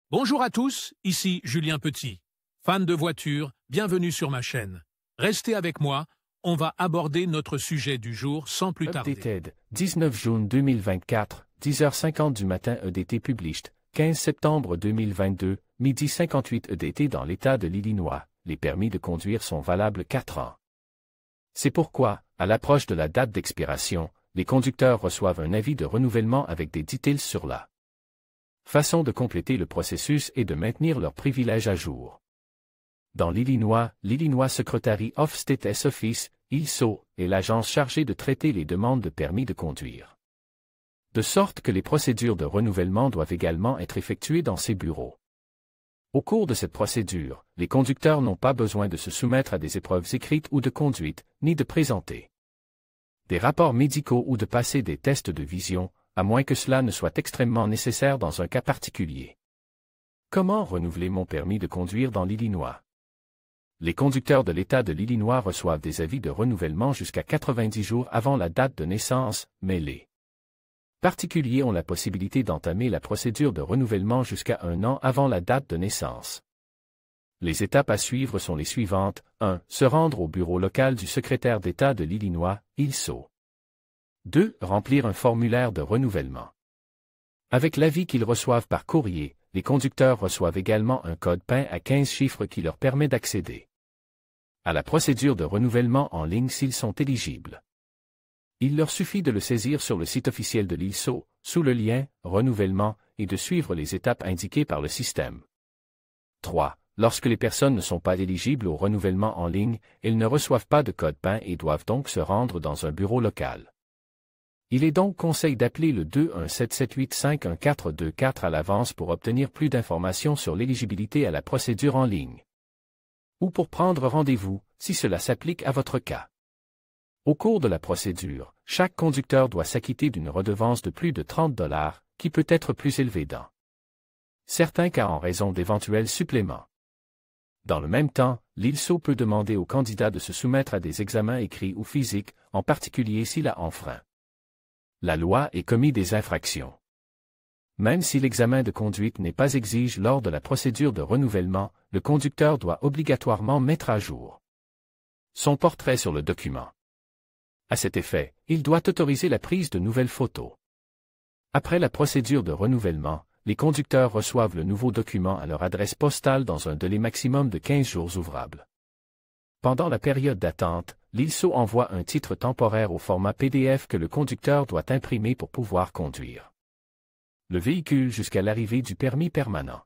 Bonjour à tous, ici Julien Petit. Fan de voitures, bienvenue sur ma chaîne. Restez avec moi, on va aborder notre sujet du jour sans plus tarder. Updated, 19 juin 2024, 10h50 du matin EDT published, 15 septembre 2022, midi 58 EDT dans l'État de l'Illinois, les permis de conduire sont valables 4 ans. C'est pourquoi, à l'approche de la date d'expiration, les conducteurs reçoivent un avis de renouvellement avec des details sur la façon de compléter le processus et de maintenir leurs privilèges à jour. Dans l'Illinois, l'Illinois Secretary of State's Office, ILSO, est l'agence chargée de traiter les demandes de permis de conduire. De sorte que les procédures de renouvellement doivent également être effectuées dans ces bureaux. Au cours de cette procédure, les conducteurs n'ont pas besoin de se soumettre à des épreuves écrites ou de conduite, ni de présenter des rapports médicaux ou de passer des tests de vision, à moins que cela ne soit extrêmement nécessaire dans un cas particulier. Comment renouveler mon permis de conduire dans l'Illinois? Les conducteurs de l'État de l'Illinois reçoivent des avis de renouvellement jusqu'à 90 jours avant la date de naissance, mais les particuliers ont la possibilité d'entamer la procédure de renouvellement jusqu'à 1 an avant la date de naissance. Les étapes à suivre sont les suivantes. 1. Se rendre au bureau local du secrétaire d'État de l'Illinois, ILSO. 2. Remplir un formulaire de renouvellement. Avec l'avis qu'ils reçoivent par courrier, les conducteurs reçoivent également un code PIN à 15 chiffres qui leur permet d'accéder à la procédure de renouvellement en ligne s'ils sont éligibles. Il leur suffit de le saisir sur le site officiel de l'ILSO, sous le lien « Renouvellement » et de suivre les étapes indiquées par le système. 3. Lorsque les personnes ne sont pas éligibles au renouvellement en ligne, elles ne reçoivent pas de code PIN et doivent donc se rendre dans un bureau local. Il est donc conseil d'appeler le 21778511424 à l'avance pour obtenir plus d'informations sur l'éligibilité à la procédure en ligne. Ou pour prendre rendez-vous, si cela s'applique à votre cas. Au cours de la procédure, chaque conducteur doit s'acquitter d'une redevance de plus de 30 $, qui peut être plus élevée dans certains cas en raison d'éventuels suppléments. Dans le même temps, l'ILSO peut demander au candidat de se soumettre à des examens écrits ou physiques, en particulier s'il a enfreint la loi et commis des infractions. Même si l'examen de conduite n'est pas exigé lors de la procédure de renouvellement, le conducteur doit obligatoirement mettre à jour son portrait sur le document. À cet effet, il doit autoriser la prise de nouvelles photos. Après la procédure de renouvellement, les conducteurs reçoivent le nouveau document à leur adresse postale dans un délai maximum de 15 jours ouvrables. Pendant la période d'attente, l'ILSO envoie un titre temporaire au format PDF que le conducteur doit imprimer pour pouvoir conduire le véhicule jusqu'à l'arrivée du permis permanent.